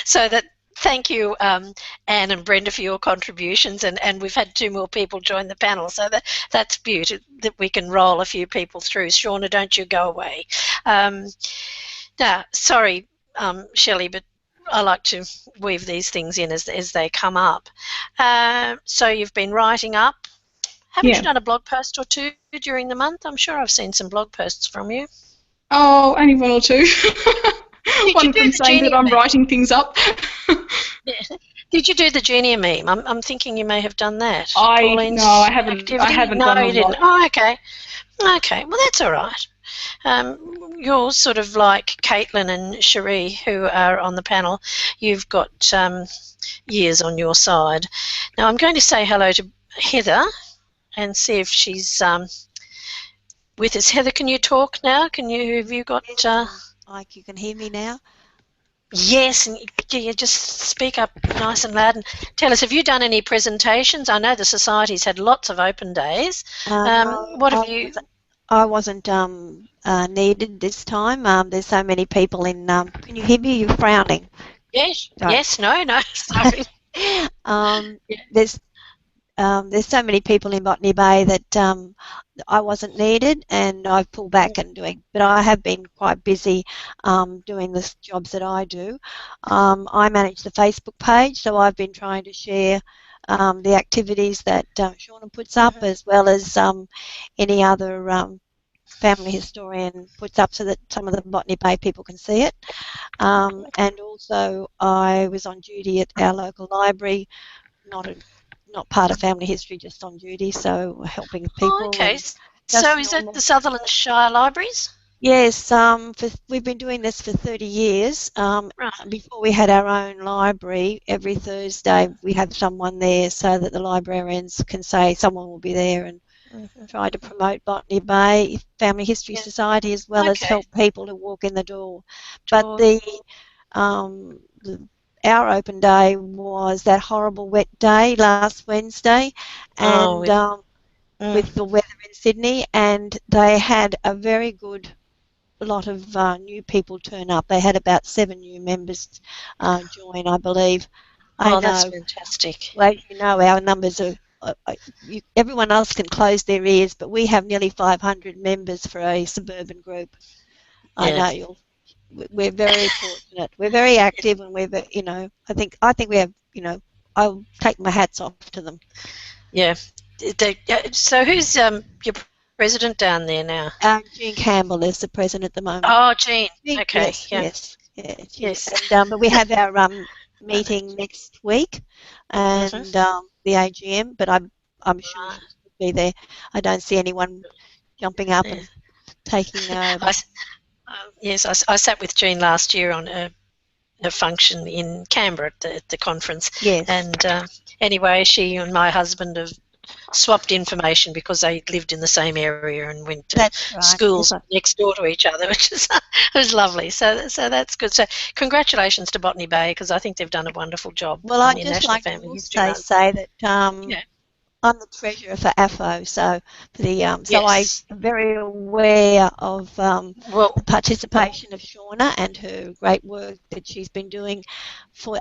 So thank you, Anne and Brenda, for your contributions, and we've had 2 more people join the panel, so that's beautiful that we can roll a few people through. Shauna, don't you go away. Sorry, Shelley, but I like to weave these things in as they come up. So you've been writing up. Haven't you done a blog post or 2 during the month? I'm sure I've seen some blog posts from you. Oh, only 1 or 2. one of them saying that I'm writing things up. Yeah. Did you do the Genia meme? I'm thinking you may have done that. No, I haven't. I haven't done no, a you didn't. lot. Oh, okay. Okay, well, that's all right. You're sort of like Kaitlyn and Sheree, who are on the panel. You've got years on your side. Now, I'm going to say hello to Heather and see if she's with us. Heather, can you talk now? Have you got... Like you can hear me now? Yes, and you just speak up nice and loud and tell us, have you done any presentations? I know the Society's had lots of open days. What have you... I wasn't needed this time. There's so many people in... can you hear me? You're frowning. Yes, Sorry. yes, no, sorry. There's so many people in Botany Bay that I wasn't needed, and I've pulled back and doing, but I have been quite busy doing the jobs that I do. I manage the Facebook page, so I've been trying to share the activities that Shauna puts up, as well as any other family historian puts up, so that some of the Botany Bay people can see it. And also I was on duty at our local library, not part of family history, just on duty, so helping people. Oh, okay, so is that the Sutherland Shire Libraries? Yes, we've been doing this for 30 years. Before we had our own library, every Thursday we have someone there so that the librarians can say someone will be there and try to promote Botany Bay Family History Society, as well as help people to walk in the door. But our open day was that horrible wet day last Wednesday, and with the weather in Sydney, and they had a very good lot of new people turn up. They had about 7 new members join, I believe. That's fantastic. Well, you know, our numbers are... everyone else can close their ears, but we have nearly 500 members for a suburban group. I know we're very fortunate. We're very active, and we're, you know, I think we have, you know, I'll take my hats off to them. Yeah. So who's your president down there now? Jean Campbell is the president at the moment. Oh, Jean. Okay. Yes. And, but we have our meeting next week, and the AGM. But I'm sure she'll be there. I don't see anyone jumping up and taking over. Yes, I sat with Jean last year on a function in Canberra at the conference. Yes. And anyway, she and my husband have swapped information because they lived in the same area and went to schools next door to each other, which is was lovely. So that's good. So congratulations to Botany Bay, because I think they've done a wonderful job. Well, I'd just like to say that I'm the treasurer for AFO, so for the I'm very aware of the participation of Shauna and her great work that she's been doing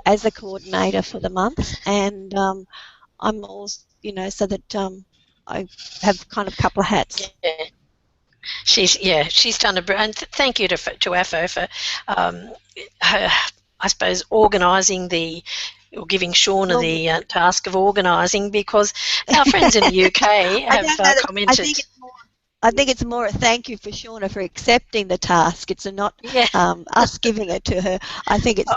as a coordinator for the month, and I'm also, you know, so that I have kind of a couple of hats. Yeah. She's done and thank you to AFO for her, I suppose, organising or giving Shauna the task of organising, because our friends in the UK have commented. I think it's more a thank you for Shauna for accepting the task. It's not us giving it to her. I think it's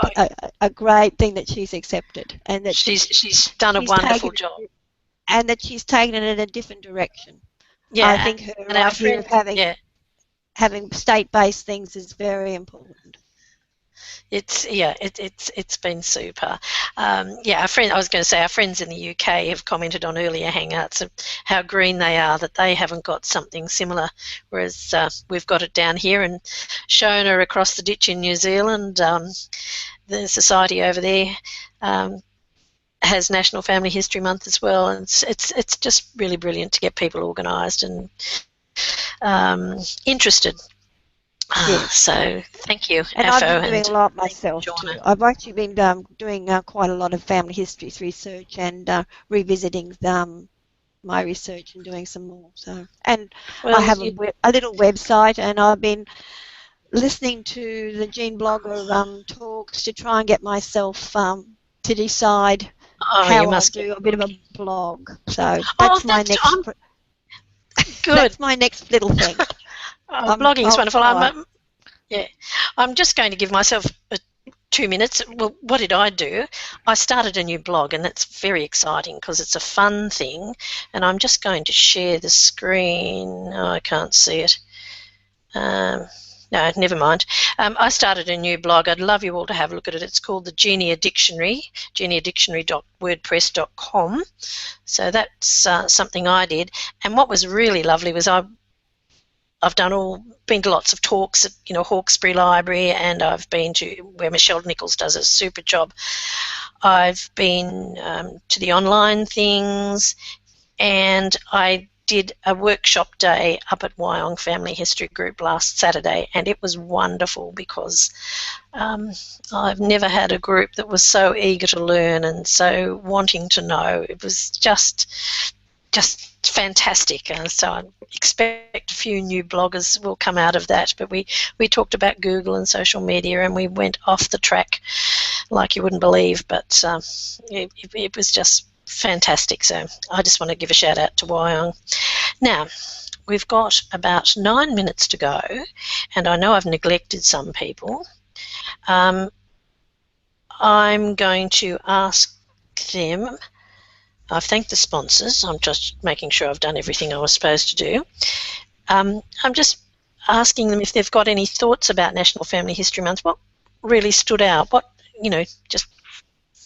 a great thing that she's accepted, and that she's done a wonderful job, and that she's taken it in a different direction. Yeah, I think her idea of having state-based things is very important. It's been super. Our friends in the UK have commented on earlier Hangouts of how green they are, that they haven't got something similar, whereas we've got it down here, and Shona across the ditch in New Zealand, the society over there has National Family History Month as well, and it's just really brilliant to get people organised and interested. So thank you, and AFO. I've been doing a lot myself too. I've actually been doing quite a lot of family histories research and revisiting my research and doing some more. So, and I have a little website, and I've been listening to the Gene Blogger talks to try and get myself to decide how I'll do a bit of a blog. So that's my next. Good. That's my next little thing. Blogging is wonderful. Yeah. I'm just going to give myself 2 minutes. Well, what did I do? I started a new blog, and that's very exciting because it's a fun thing. And I'm just going to share the screen. Oh, I can't see it. No, never mind. I started a new blog. I'd love you all to have a look at it. It's called the Genia Dictionary, geniadictionary.wordpress.com. So that's something I did. And what was really lovely was I've been to lots of talks at Hawkesbury Library, and I've been to where Michelle Nichols does a super job. I've been to the online things, and I did a workshop day up at Wyong Family History Group last Saturday, and it was wonderful because I've never had a group that was so eager to learn and so wanting to know. It was just fantastic. So I expect a few new bloggers will come out of that. But we talked about Google and social media, and we went off the track like you wouldn't believe. But it was just fantastic. So I just want to give a shout out to Wyong. Now, we've got about 9 minutes to go, and I know I've neglected some people. I'm going to ask them. I've thanked the sponsors. I'm just making sure I've done everything I was supposed to do. I'm just asking them if they've got any thoughts about National Family History Month. What really stood out? What, just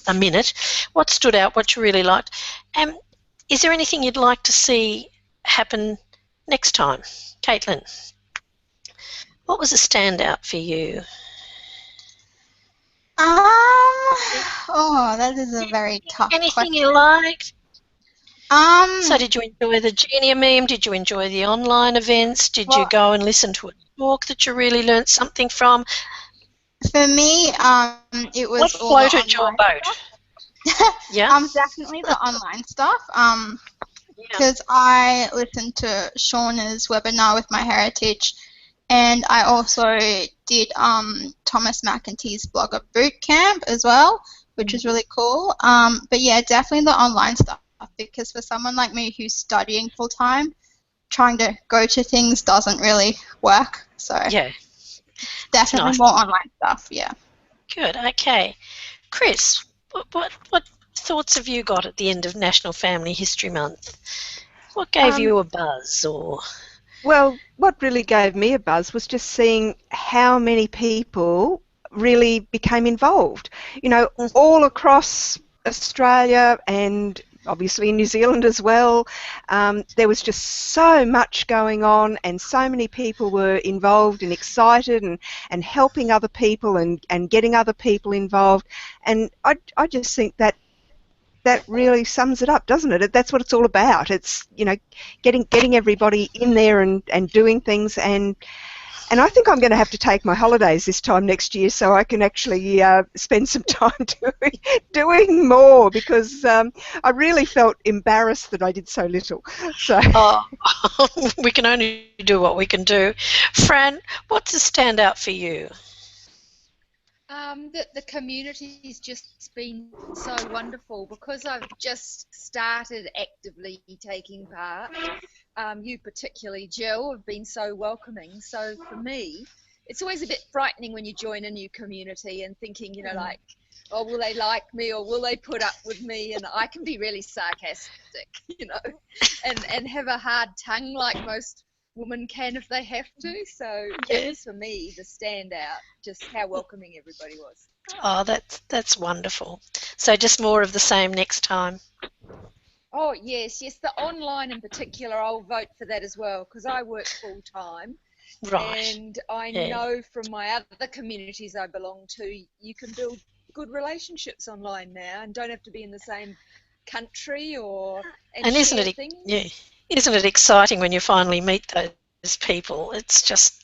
a minute. What stood out? What you really liked? And is there anything you'd like to see happen next time? Kaitlyn, what was a standout for you? Oh, that is a very tough Anything question. you liked? So did you enjoy the Genia meme? Did you enjoy the online events? Did you go and listen to a talk that you really learnt something from? For me, it was what all the floated your boat? Yeah. Definitely the online stuff. Because I listened to Shaunas' webinar with My Heritage, and I also did Thomas McEntee's blogger boot camp as well, which is really cool. But yeah, definitely the online stuff, because for someone like me who's studying full time, trying to go to things doesn't really work. So yeah, definitely nice. more online stuff. Yeah. Good. Okay, Chris, what thoughts have you got at the end of National Family History Month? What gave you a buzz, or? Well, what really gave me a buzz was just seeing how many people really became involved. All across Australia and obviously in New Zealand as well. There was just so much going on, and so many people were involved and excited and helping other people and getting other people involved. And I just think that really sums it up, doesn't it? That's what it's all about. It's, getting everybody in there and doing things, and I think I'm going to have to take my holidays this time next year so I can actually spend some time doing more, because I really felt embarrassed that I did so little. So we can only do what we can do. Fran, what's a standout for you? The community's just been so wonderful, because I've just started actively taking part. You particularly, Jill, have been so welcoming. So for me, it's always a bit frightening when you join a new community and thinking, like, oh, will they like me, or will they put up with me? And I can be really sarcastic, and have a hard tongue like most women can if they have to. So that was for me the standout, just how welcoming everybody was. Oh, that's wonderful. So just more of the same next time. Oh yes, the online in particular, I'll vote for that as well, because I work full time. Right. And I know from my other communities I belong to, you can build good relationships online now and don't have to be in the same country and isn't share it things. Isn't it exciting when you finally meet those people? It's just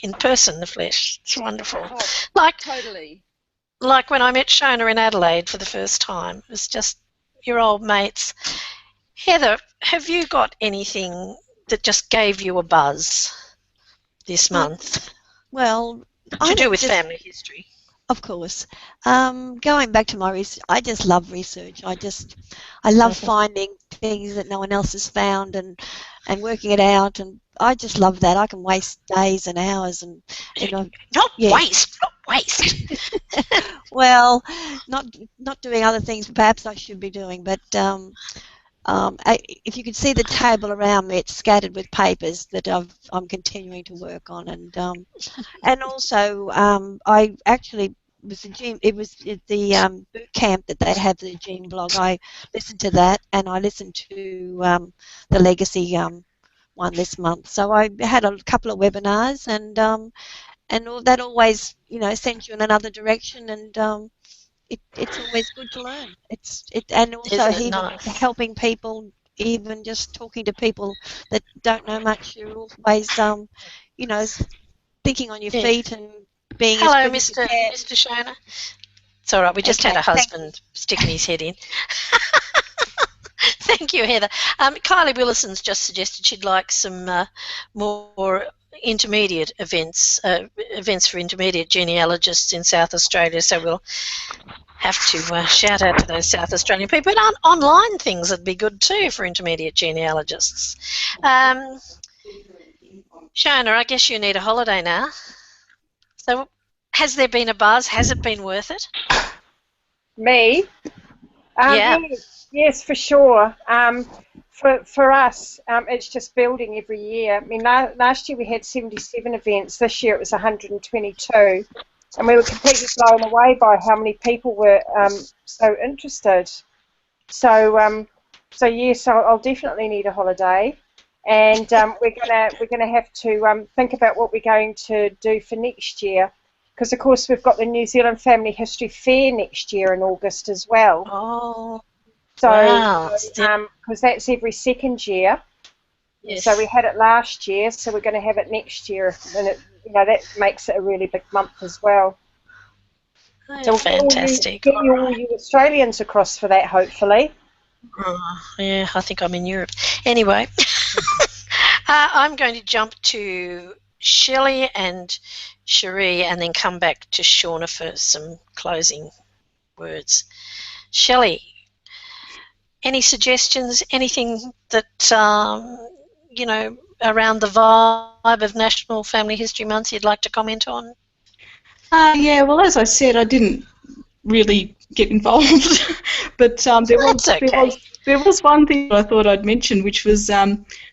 in person, the flesh. It's wonderful. Oh, totally. Like when I met Shona in Adelaide for the first time. It was just your old mates. Heather, have you got anything that just gave you a buzz this month? Well, to do with family history? Of course. Going back to my research, I just love research. I love finding things that no one else has found and working it out, and I just love that. I can waste days and hours and not yeah. waste. Well, not doing other things perhaps I should be doing, but if you could see the table around me, it's scattered with papers that I'm continuing to work on, and also I actually it was the boot camp that they have, the Gene blog. I listened to that, and I listened to the Legacy one this month. So I had a couple of webinars, and all that always sends you in another direction, and it's always good to learn. And also Isn't it even nice? helping people, even just talking to people that don't know much. You're always thinking on your feet and being Hello, as quick as you can. Mr. Shona. It's all right. We just had a husband sticking his head in. Thank you, Heather. Kylie Willison's just suggested she'd like some more intermediate events for intermediate genealogists in South Australia, so we'll have to shout out to those South Australian people. But online things would be good too for intermediate genealogists. Shona, I guess you need a holiday now. So has there been a buzz? Has it been worth it? Me? Yeah. Yes, for sure. For us, it's just building every year. I mean, last year we had 77 events. This year it was 122. And we were completely blown away by how many people were so interested. So yes, I'll definitely need a holiday. And we're gonna have to think about what we're going to do for next year, because of course we've got the New Zealand Family History Fair next year in August as well. Oh, so wow! Because that's every second year. Yes. So we had it last year, so we're going to have it next year, and that makes it a really big month as well. Oh, so fantastic! Get all you Australians across for that, hopefully. Yeah, I think I'm in Europe. Anyway, I'm going to jump to Shelly and Sheree and then come back to Shauna for some closing words. Shelly, any suggestions, anything that, around the vibe of National Family History Month you'd like to comment on? Yeah, well, as I said, I didn't really get involved, but there was one thing I thought I'd mention, which was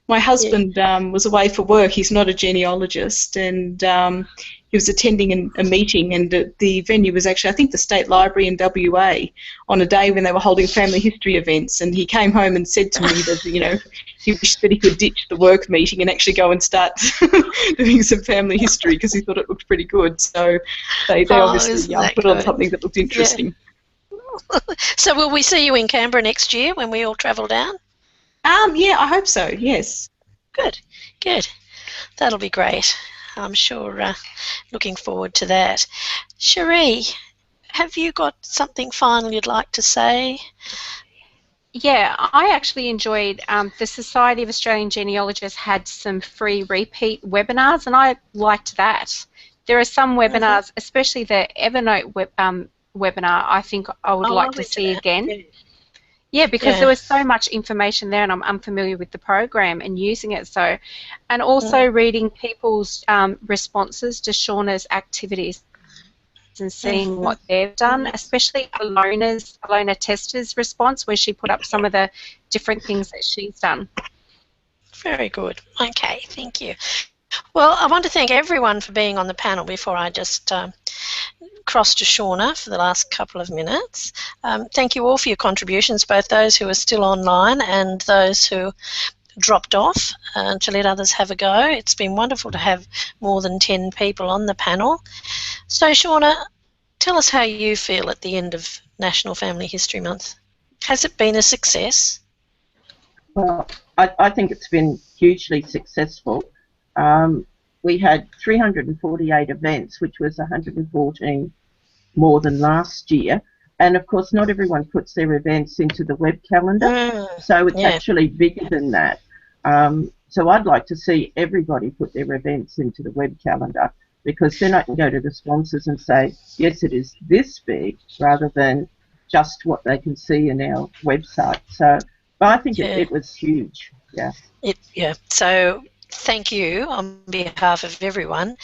my husband was away for work. He's not a genealogist, and he was attending a meeting, and the venue was actually, I think, the State Library in WA on a day when they were holding family history events, and he came home and said to me that, he wished that he could ditch the work meeting and actually go and start doing some family history because he thought it looked pretty good. So they obviously put on something that looked interesting. Yeah. So will we see you in Canberra next year when we all travel down? Yeah, I hope so, yes. Good. That'll be great. I'm sure looking forward to that. Sheree, have you got something final you'd like to say? Yeah, I actually enjoyed the Society of Australian Genealogists had some free repeat webinars, and I liked that. There are some webinars, especially the Evernote webinar, I think I would like to see again. Yeah, because there was so much information there, and I'm unfamiliar with the program and using it. So, and also reading people's responses to Shauna's activities and seeing what they've done, especially Alona Tester's response, where she put up some of the different things that she's done. Very good. Okay, thank you. Well, I want to thank everyone for being on the panel before I just cross to Shauna for the last couple of minutes. Thank you all for your contributions, both those who are still online and those who dropped off to let others have a go. It's been wonderful to have more than 10 people on the panel. So, Shauna, tell us how you feel at the end of National Family History Month. Has it been a success? Well, I think it's been hugely successful. We had 348 events, which was 114 more than last year. And, of course, not everyone puts their events into the web calendar, so it's actually bigger than that. So I'd like to see everybody put their events into the web calendar. because then I can go to the sponsors and say, yes, it is this big, rather than just what they can see in our website. So, but I think it was huge. Yeah. So thank you on behalf of everyone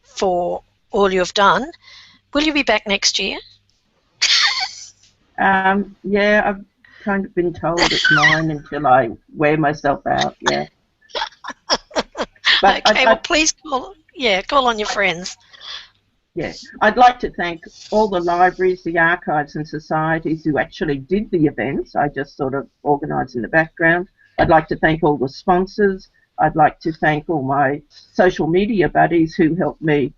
for all you've done. Will you be back next year? Yeah, I've kind of been told it's mine until I wear myself out. Yeah. But okay, well, please call on your friends. Yeah, I'd like to thank all the libraries, the archives and societies who actually did the events. I just sort of organised in the background. I'd like to thank all the sponsors. I'd like to thank all my social media buddies who helped me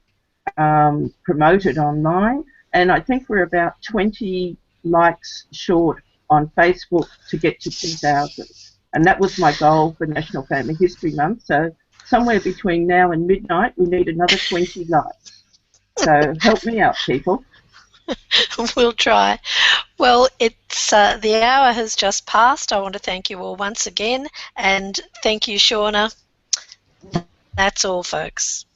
promote it online. And I think we're about 20 likes short on Facebook to get to 2,000. And that was my goal for National Family History Month. So somewhere between now and midnight, we need another 20 likes. So help me out, people. We'll try. Well, it's the hour has just passed. I want to thank you all once again, and thank you, Shauna. That's all, folks.